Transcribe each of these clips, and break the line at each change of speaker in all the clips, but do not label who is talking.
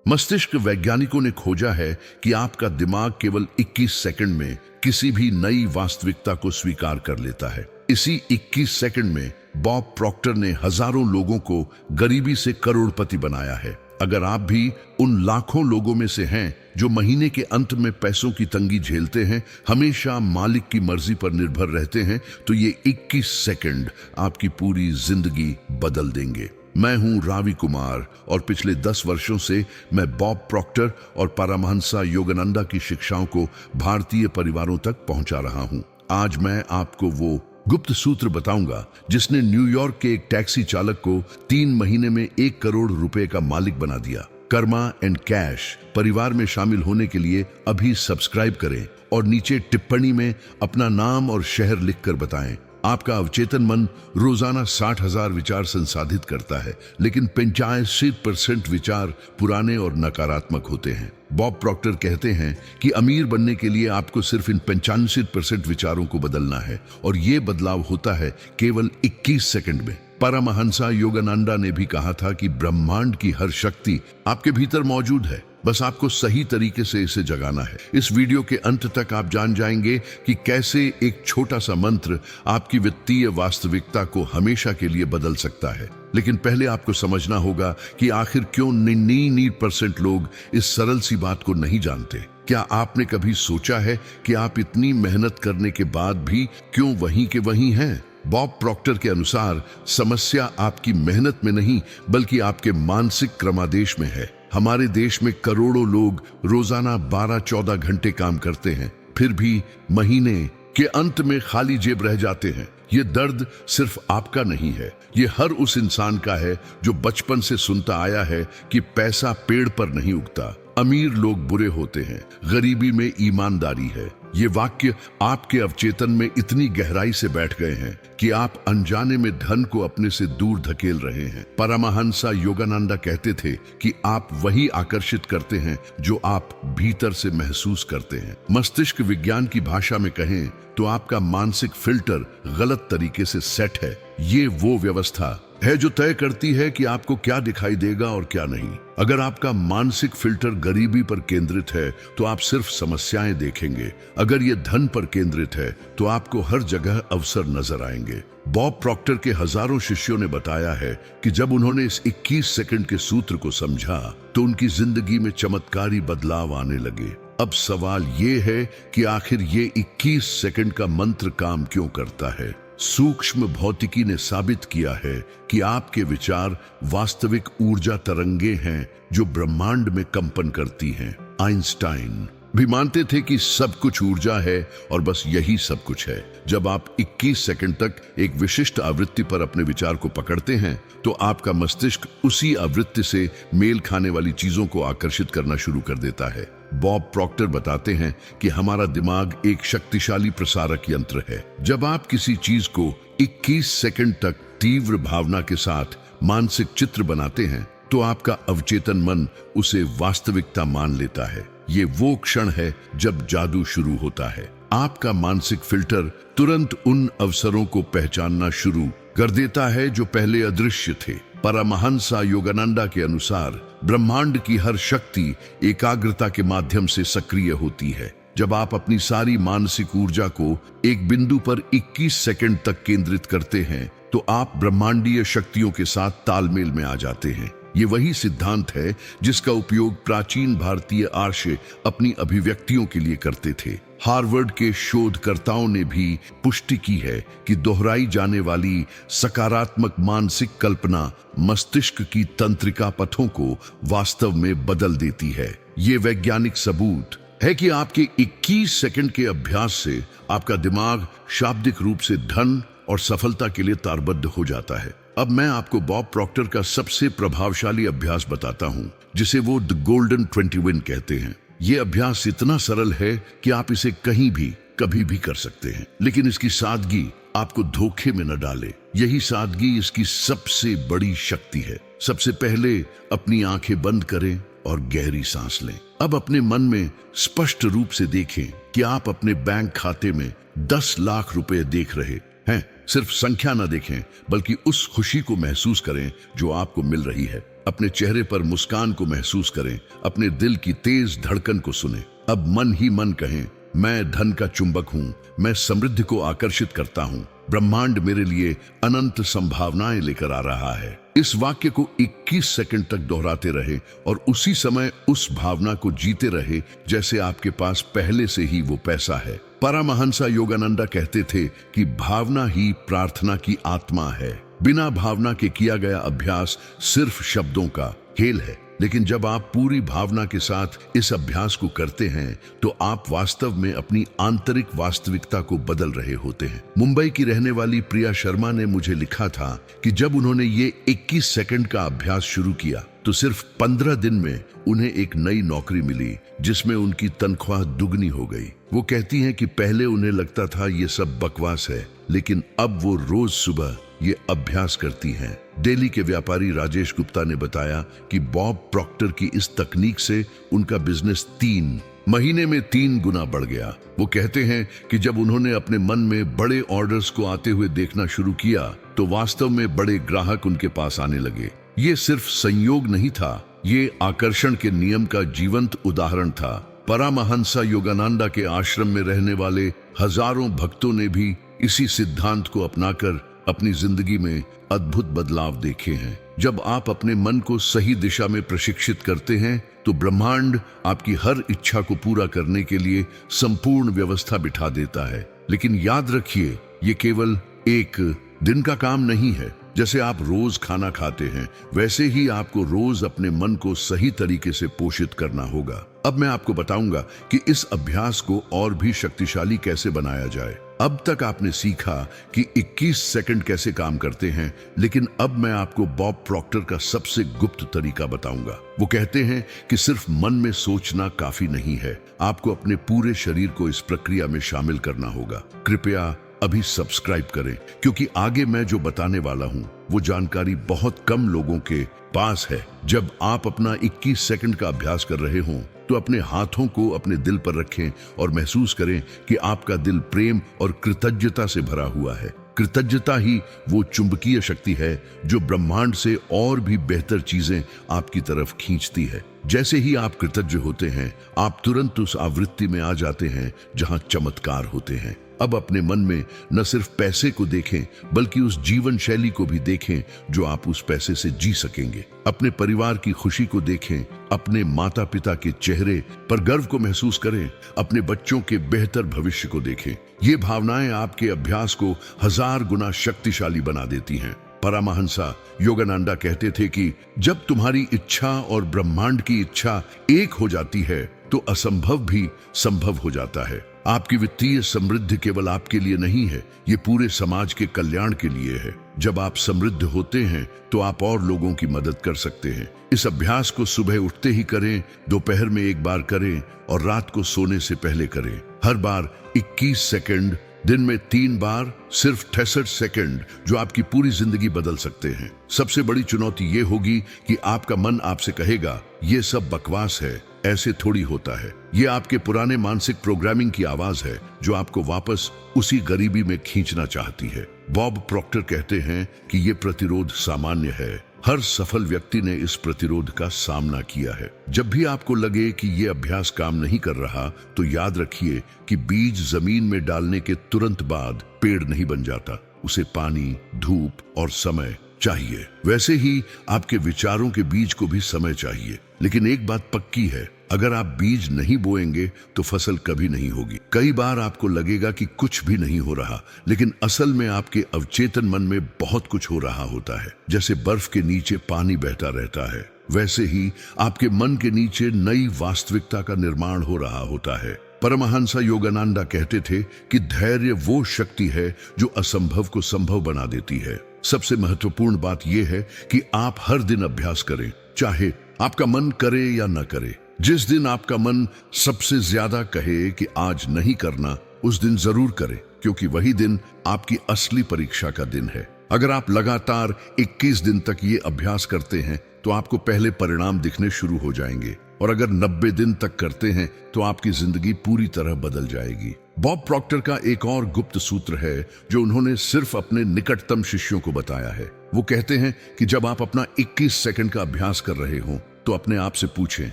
मस्तिष्क वैज्ञानिकों ने खोजा है कि आपका दिमाग केवल 21 सेकंड में किसी भी नई वास्तविकता को स्वीकार कर लेता है। इसी 21 सेकंड में बॉब प्रॉक्टर ने हजारों लोगों को गरीबी से करोड़पति बनाया है। अगर आप भी उन लाखों लोगों में से हैं जो महीने के अंत में पैसों की तंगी झेलते हैं, हमेशा मालिक की मर्जी पर निर्भर रहते हैं, तो ये 21 सेकंड आपकी पूरी जिंदगी बदल देंगे। मैं हूं रावी कुमार और पिछले 10 वर्षों से मैं बॉब प्रॉक्टर और परमहंसा योगानंदा की शिक्षाओं को भारतीय परिवारों तक पहुंचा रहा हूं। आज मैं आपको वो गुप्त सूत्र बताऊंगा जिसने न्यूयॉर्क के एक टैक्सी चालक को 3 महीने में 1 करोड़ रुपए का मालिक बना दिया। कर्मा एंड कैश परिवार में शामिल होने के लिए अभी सब्सक्राइब करें और नीचे टिप्पणी में अपना नाम और शहर लिखकर बताएं। आपका अवचेतन मन रोजाना 60,000 विचार संसाधित करता है, लेकिन 85% विचार पुराने और नकारात्मक होते हैं। बॉब प्रॉक्टर कहते हैं कि अमीर बनने के लिए आपको सिर्फ इन 85% विचारों को बदलना है, और ये बदलाव होता है केवल 21 सेकंड में। परमहंसा योगानंदा ने भी कहा था कि ब्रह्मांड की हर शक्ति आपके भीतर मौजूद है, बस आपको सही तरीके से इसे जगाना है। इस वीडियो के अंत तक आप जान जाएंगे कि कैसे एक छोटा सा मंत्र आपकी वित्तीय वास्तविकता को हमेशा के लिए बदल सकता है। लेकिन पहले आपको समझना होगा कि आखिर क्यों 99% लोग इस सरल सी बात को नहीं जानते। क्या आपने कभी सोचा है कि आप इतनी मेहनत करने के बाद भी क्यों वहीं के वहीं हैं? बॉब प्रॉक्टर के अनुसार समस्या आपकी मेहनत में नहीं, बल्कि आपके मानसिक क्रमादेश में है। हमारे देश में करोड़ों लोग रोजाना 12-14 घंटे काम करते हैं, फिर भी महीने के अंत में खाली जेब रह जाते हैं। ये दर्द सिर्फ आपका नहीं है, ये हर उस इंसान का है जो बचपन से सुनता आया है कि पैसा पेड़ पर नहीं उगता, अमीर लोग बुरे होते हैं, गरीबी में ईमानदारी है। ये वाक्य आपके अवचेतन में इतनी गहराई से बैठ गए हैं कि आप अनजाने में धन को अपने से दूर धकेल रहे हैं। परमहंसा योगानंदा कहते थे कि आप वही आकर्षित करते हैं जो आप भीतर से महसूस करते हैं। मस्तिष्क विज्ञान की भाषा में कहें तो आपका मानसिक फिल्टर गलत तरीके से सेट है। ये वो व्यवस्था है जो तय करती है कि आपको क्या दिखाई देगा और क्या नहीं। अगर आपका मानसिक फिल्टर गरीबी पर केंद्रित है तो आप सिर्फ समस्याएं देखेंगे। अगर ये धन पर केंद्रित है तो आपको हर जगह अवसर नजर आएंगे। बॉब प्रॉक्टर के हजारों शिष्यों ने बताया है कि जब उन्होंने इस 21 सेकंड के सूत्र को समझा तो उनकी जिंदगी में चमत्कारी बदलाव आने लगे। अब सवाल ये है कि आखिर ये 21 सेकंड का मंत्र काम क्यों करता है? सूक्ष्म भौतिकी ने साबित किया है कि आपके विचार वास्तविक ऊर्जा तरंगे हैं जो ब्रह्मांड में कंपन करती हैं। आइंस्टाइन भी मानते थे कि सब कुछ ऊर्जा है और बस यही सब कुछ है। जब आप 21 सेकंड तक एक विशिष्ट आवृत्ति पर अपने विचार को पकड़ते हैं तो आपका मस्तिष्क उसी आवृत्ति से मेल खाने वाली चीजों को आकर्षित करना शुरू कर देता है। बॉब प्रॉक्टर बताते हैं कि हमारा दिमाग एक शक्तिशाली प्रसारक यंत्र है। जब आप किसी चीज को 21 सेकंड तक तीव्र भावना के साथ मानसिक चित्र बनाते हैं तो आपका अवचेतन मन उसे वास्तविकता मान लेता है। ये वो क्षण है जब जादू शुरू होता है। आपका मानसिक फिल्टर तुरंत उन अवसरों को पहचानना शुरू कर देता है जो पहले अदृश्य थे। परमहंसा योगानंदा के अनुसार ब्रह्मांड की हर शक्ति एकाग्रता के माध्यम से सक्रिय होती है। जब आप अपनी सारी मानसिक ऊर्जा को एक बिंदु पर 21 सेकंड तक केंद्रित करते हैं तो आप ब्रह्मांडीय शक्तियों के साथ तालमेल में आ जाते हैं। ये वही सिद्धांत है जिसका उपयोग प्राचीन भारतीय आर्य अपनी अभिव्यक्तियों के लिए करते थे। हार्वर्ड के शोधकर्ताओं ने भी पुष्टि की है कि दोहराई जाने वाली सकारात्मक मानसिक कल्पना मस्तिष्क की तंत्रिका पथों को वास्तव में बदल देती है। ये वैज्ञानिक सबूत है कि आपके 21 सेकंड के अभ्यास से आपका दिमाग शाब्दिक रूप से धन और सफलता के लिए तारबद्ध हो जाता है। अब मैं आपको बॉब प्रॉक्टर का सबसे प्रभावशाली अभ्यास बताता हूं, जिसे वो द गोल्डन 21 कहते हैं। ये अभ्यास इतना सरल है कि आप इसे कहीं भी कभी भी कर सकते हैं, लेकिन इसकी सादगी आपको धोखे में न डाले। यही सादगी इसकी सबसे बड़ी शक्ति है। सबसे पहले अपनी आंखें बंद करें और गहरी सांस लें। अब अपने मन में स्पष्ट रूप से देखें कि आप अपने बैंक खाते में 10 लाख रुपए देख रहे हैं। सिर्फ संख्या न देखें, बल्कि उस खुशी को महसूस करें जो आपको मिल रही है। अपने चेहरे पर मुस्कान को महसूस करें, अपने दिल की तेज धड़कन को सुने। अब मन ही मन कहें, मैं धन का चुंबक हूँ, मैं समृद्धि को आकर्षित करता हूँ, ब्रह्मांड मेरे लिए अनंत संभावनाएं लेकर आ रहा है। इस वाक्य को 21 सेकंड तक दोहराते रहे और उसी समय उस भावना को जीते रहे जैसे आपके पास पहले से ही वो पैसा है। परमहंस योगानंदा कहते थे कि भावना ही प्रार्थना की आत्मा है। बिना भावना के किया गया अभ्यास सिर्फ शब्दों का खेल है, लेकिन जब आप पूरी भावना के साथ इस अभ्यास को करते हैं तो आप वास्तव में अपनी आंतरिक वास्तविकता को बदल रहे होते हैं। मुंबई की रहने वाली प्रिया शर्मा ने मुझे लिखा था कि जब उन्होंने ये 21 सेकंड का अभ्यास शुरू किया तो सिर्फ 15 दिन में उन्हें एक नई नौकरी मिली जिसमें उनकी तनख्वाह दुगनी हो गई। वो कहती हैं कि पहले उन्हें लगता था ये सब बकवास है, लेकिन अब वो रोज सुबह ये अभ्यास करती हैं। दिल्ली के व्यापारी राजेश गुप्ता ने बताया कि बॉब प्रॉक्टर की इस तकनीक से उनका बिजनेस 3 महीने में 3 गुना बढ़ गया। वो कहते हैं कि जब उन्होंने अपने मन में बड़े ऑर्डर्स को आते हुए देखना शुरू किया तो वास्तव में बड़े ग्राहक उनके पास आने लगे। ये सिर्फ संयोग नहीं था, ये आकर्षण के नियम का जीवंत उदाहरण था। परमहंस योगानंदा के आश्रम में रहने वाले हजारों भक्तों ने भी इसी सिद्धांत को अपनाकर अपनी जिंदगी में अद्भुत बदलाव देखे हैं। जब आप अपने मन को सही दिशा में प्रशिक्षित करते हैं तो ब्रह्मांड आपकी हर इच्छा को पूरा करने के लिए संपूर्ण व्यवस्था बिठा देता है। लेकिन याद रखिए, ये केवल एक दिन का काम नहीं है। जैसे आप रोज खाना खाते हैं, वैसे ही आपको रोज अपने मन को सही तरीके से पोषित करना होगा। अब मैं आपको बताऊंगा कि इस अभ्यास को और भी शक्तिशाली कैसे बनाया जाए। अब तक आपने सीखा कि 21 सेकंड कैसे काम करते हैं, लेकिन अब मैं आपको बॉब प्रॉक्टर का सबसे गुप्त तरीका बताऊंगा। वो कहते हैं कि सिर्फ मन में सोचना काफी नहीं है, आपको अपने पूरे शरीर को इस प्रक्रिया में शामिल करना होगा। कृपया अभी सब्सक्राइब करें, क्योंकि आगे मैं जो बताने वाला हूं वो जानकारी बहुत कम लोगों के पास है। जब आप अपना 21 सेकंड का अभ्यास कर रहे हों तो अपने हाथों को अपने दिल पर रखें और महसूस करें कि आपका दिल प्रेम और कृतज्ञता से भरा हुआ है। कृतज्ञता ही वो चुंबकीय शक्ति है जो ब्रह्मांड से और भी बेहतर चीजें आपकी तरफ खींचती है। जैसे ही आप कृतज्ञ होते हैं, आप तुरंत उस आवृत्ति में आ जाते हैं जहां चमत्कार होते हैं। अब अपने मन में न सिर्फ पैसे को देखें, बल्कि उस जीवन शैली को भी देखें जो आप उस पैसे से जी सकेंगे। अपने परिवार की खुशी को देखें, अपने माता पिता के चेहरे पर गर्व को महसूस करें, अपने बच्चों के बेहतर भविष्य को देखें। ये भावनाएं आपके अभ्यास को 1000 गुना शक्तिशाली बना देती हैं। परमहंस योगानंदा कहते थे कि जब तुम्हारी इच्छा और ब्रह्मांड की इच्छा एक हो जाती है तो असंभव भी संभव हो जाता है। आपकी वित्तीय समृद्धि केवल आपके लिए नहीं है, ये पूरे समाज के कल्याण के लिए है। जब आप समृद्ध होते हैं तो आप और लोगों की मदद कर सकते हैं। इस अभ्यास को सुबह उठते ही करें, दोपहर में एक बार करें और रात को सोने से पहले करें। हर बार 21 सेकंड, दिन में 3 बार, सिर्फ 68 सेकंड, जो आपकी पूरी जिंदगी बदल सकते हैं। सबसे बड़ी चुनौती ये होगी कि आपका मन आपसे कहेगा ये सब बकवास है, ऐसे थोड़ी होता है। ये आपके पुराने मानसिक प्रोग्रामिंग की आवाज है जो आपको वापस उसी गरीबी में खींचना चाहती है। बॉब प्रॉक्टर कहते हैं कि ये प्रतिरोध सामान्य है, हर सफल व्यक्ति ने इस प्रतिरोध का सामना किया है। जब भी आपको लगे कि ये अभ्यास काम नहीं कर रहा तो याद रखिए कि बीज जमीन में डालने के तुरंत बाद पेड़ नहीं बन जाता, उसे पानी, धूप और समय चाहिए। वैसे ही आपके विचारों के बीज को भी समय चाहिए। लेकिन एक बात पक्की है, अगर आप बीज नहीं बोएंगे तो फसल कभी नहीं होगी। कई बार आपको लगेगा कि कुछ भी नहीं हो रहा, लेकिन असल में आपके अवचेतन मन में बहुत कुछ हो रहा होता है। जैसे बर्फ के नीचे पानी बहता रहता है, वैसे ही आपके मन के नीचे नई वास्तविकता का निर्माण हो रहा होता है। परमहंस योगानंदा कहते थे कि धैर्य वो शक्ति है जो असंभव को संभव बना देती है। सबसे महत्वपूर्ण बात यह है कि आप हर दिन अभ्यास करें, चाहे आपका मन करे या न करे। जिस दिन आपका मन सबसे ज्यादा कहे कि आज नहीं करना, उस दिन जरूर करें, क्योंकि वही दिन आपकी असली परीक्षा का दिन है। अगर आप लगातार 21 दिन तक ये अभ्यास करते हैं तो आपको पहले परिणाम दिखने शुरू हो जाएंगे, और अगर 90 दिन तक करते हैं तो आपकी जिंदगी पूरी तरह बदल जाएगी। बॉब प्रॉक्टर का एक और गुप्त सूत्र है जो उन्होंने सिर्फ अपने निकटतम शिष्यों को बताया है। वो कहते हैं कि जब आप अपना 21 सेकंड का अभ्यास कर रहे हो तो अपने आप से पूछें,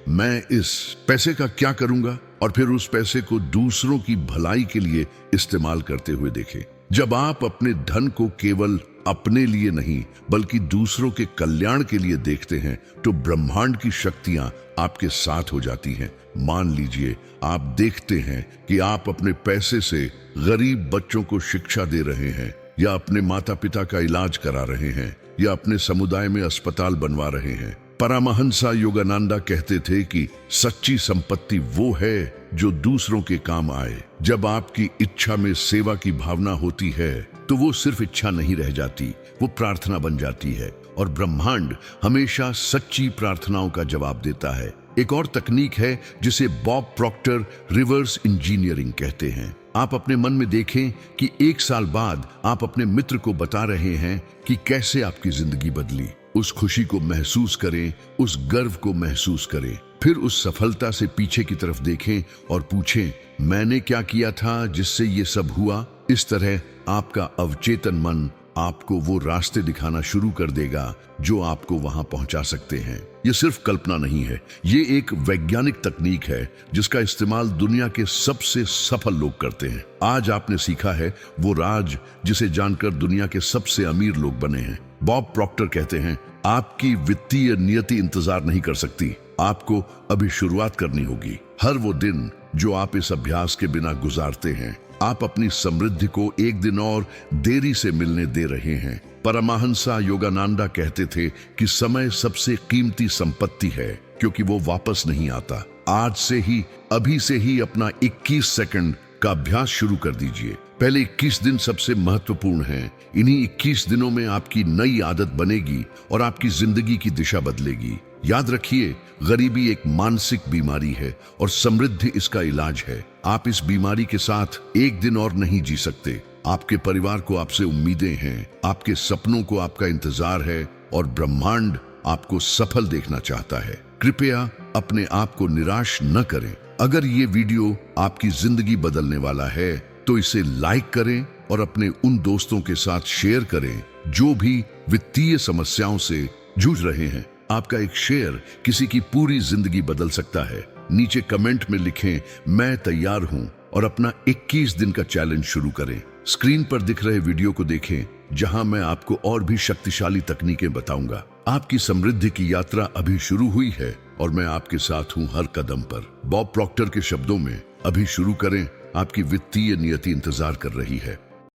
मैं इस पैसे का क्या करूंगा, और फिर उस पैसे को दूसरों की भलाई के लिए इस्तेमाल करते हुए देखें। जब आप अपने धन को केवल अपने लिए नहीं बल्कि दूसरों के कल्याण के लिए देखते हैं तो ब्रह्मांड की शक्तियां आपके साथ हो जाती हैं। मान लीजिए आप देखते हैं कि आप अपने पैसे से गरीब बच्चों को शिक्षा दे रहे हैं, या अपने माता पिता का इलाज करा रहे हैं, या अपने समुदाय में अस्पताल बनवा रहे हैं। परमहंसा योगानंदा कहते थे कि सच्ची संपत्ति वो है जो दूसरों के काम आए। जब आपकी इच्छा में सेवा की भावना होती है तो वो सिर्फ इच्छा नहीं रह जाती, वो प्रार्थना बन जाती है, और ब्रह्मांड हमेशा सच्ची प्रार्थनाओं का जवाब देता है। एक और तकनीक है जिसे बॉब प्रॉक्टर रिवर्स इंजीनियरिंग कहते हैं। आप अपने मन में देखें कि 1 साल बाद आप अपने मित्र को बता रहे हैं कि कैसे आपकी जिंदगी बदली। उस खुशी को महसूस करें, उस गर्व को महसूस करें। फिर उस सफलता से पीछे की तरफ देखें और पूछें, मैंने क्या किया था जिससे ये सब हुआ। इस तरह आपका अवचेतन मन आपको वो रास्ते दिखाना शुरू कर देगा जो आपको वहां पहुंचा सकते हैं। ये सिर्फ कल्पना नहीं है, ये एक वैज्ञानिक तकनीक है जिसका इस्तेमाल दुनिया के सबसे सफल लोग करते हैं। आज आपने सीखा है वो राज जिसे जानकर दुनिया के सबसे अमीर लोग बने हैं। बॉब प्रॉक्टर कहते हैं, आपकी वित्तीय नियति इंतजार नहीं कर सकती, आपको अभी शुरुआत करनी होगी। हर वो दिन जो आप इस अभ्यास के बिना गुजारते हैं, आप अपनी समृद्धि को एक दिन और देरी से मिलने दे रहे हैं। परमहंसा योगानंदा कहते थे कि समय सबसे कीमती संपत्ति है क्योंकि वो वापस नहीं आता। आज से ही, अभी से ही अपना 21 सेकंड का अभ्यास शुरू कर दीजिए। पहले 21 दिन सबसे महत्वपूर्ण हैं। इन्हीं 21 दिनों में आपकी नई आदत बनेगी और आपकी जिंदगी की दिशा बदलेगी। याद रखिए, गरीबी एक मानसिक बीमारी है और समृद्धि इसका इलाज है। आप इस बीमारी के साथ एक दिन और नहीं जी सकते। आपके परिवार को आपसे उम्मीदें हैं, आपके सपनों को आपका इंतजार है, और ब्रह्मांड आपको सफल देखना चाहता है। कृपया अपने आप को निराश न करें। अगर ये वीडियो आपकी जिंदगी बदलने वाला है तो इसे लाइक करें और अपने उन दोस्तों के साथ शेयर करें जो भी वित्तीय समस्याओं से जूझ रहे हैं। आपका एक शेयर किसी की पूरी जिंदगी बदल सकता है। नीचे कमेंट में लिखें, मैं तैयार हूं, और अपना 21 दिन का चैलेंज शुरू करें। स्क्रीन पर दिख रहे वीडियो को देखें जहां मैं आपको और भी शक्तिशाली तकनीकें बताऊंगा। आपकी समृद्धि की यात्रा अभी शुरू हुई है और मैं आपके साथ हूं हर कदम पर। बॉब प्रॉक्टर के शब्दों में, अभी शुरू करें, आपकी वित्तीय नियति इंतजार कर रही है।